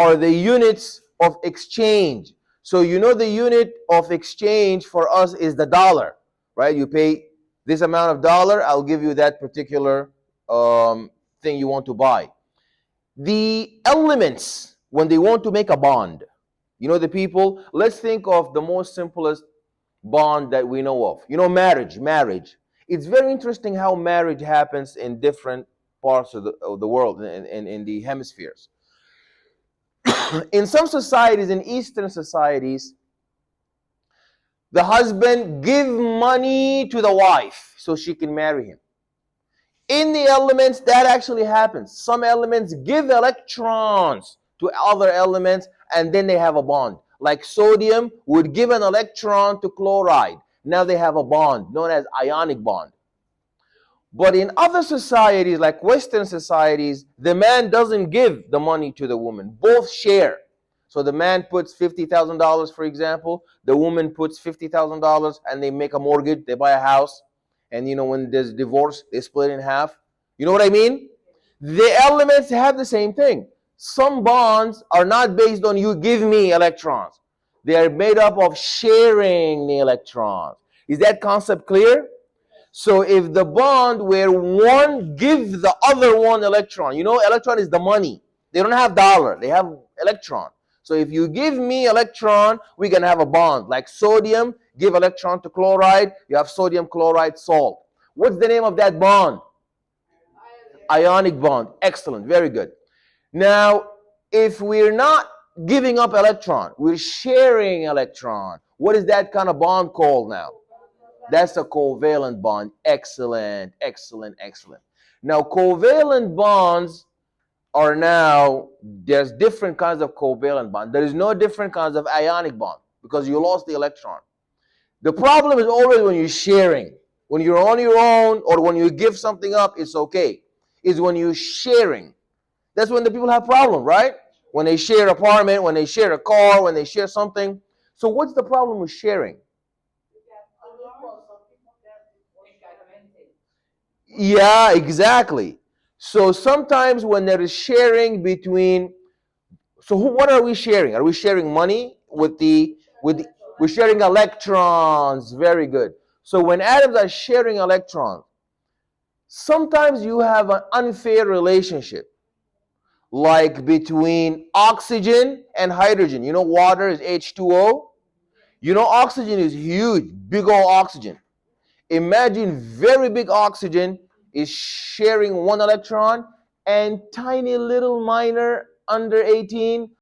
are the units of exchange. So you know the unit of exchange for us is the dollar, right? You pay this amount of dollar, I'll give you that particular thing you want to buy. The elements, when they want to make a bond, you know the people, let's think of the most simplest bond that we know of. You know, marriage. It's very interesting how marriage happens in different parts of the world, in the hemispheres. In some societies, in Eastern societies, the husband give money to the wife so she can marry him. In the elements, that actually happens. Some elements give electrons to other elements, and then they have a bond. Like sodium would give an electron to chloride. Now they have a bond known as ionic bond. But in other societies, like Western societies, the man doesn't give the money to the woman. Both share. So the man puts $50,000, for example. The woman puts $50,000, and they make a mortgage. They buy a house. And you know, when there's divorce, they split in half. You know what I mean? The elements have the same thing. Some bonds are not based on you give me electrons. They are made up of sharing the electrons. Is that concept clear? So if the bond where one gives the other one electron, you know, electron is the money. They don't have dollar, they have electron. So if you give me electron, we can have a bond. Like sodium, give electron to chloride, you have sodium chloride salt. What's the name of that bond? Ionic bond. Excellent, very good. Now, if we're not giving up electron, we're sharing electron. What is that kind of bond called now? That's a covalent bond. Excellent, excellent, excellent. Now, covalent bonds are now, there's different kinds of covalent bond. There is no different kinds of ionic bond because you lost the electron. The problem is always when you're sharing. When you're on your own or when you give something up, it's okay. It's when you're sharing. That's when the people have problem, right? When they share an apartment, when they share a car, when they share something. So what's the problem with sharing? Yeah, exactly. So sometimes when there is sharing between, so what are we sharing? Are we sharing money we're sharing electrons? Very good. So when atoms are sharing electrons, sometimes you have an unfair relationship, like between oxygen and hydrogen. You know, water is H2O. You know, oxygen is huge, big old oxygen. Imagine very big oxygen is sharing one electron, and tiny little minor under 18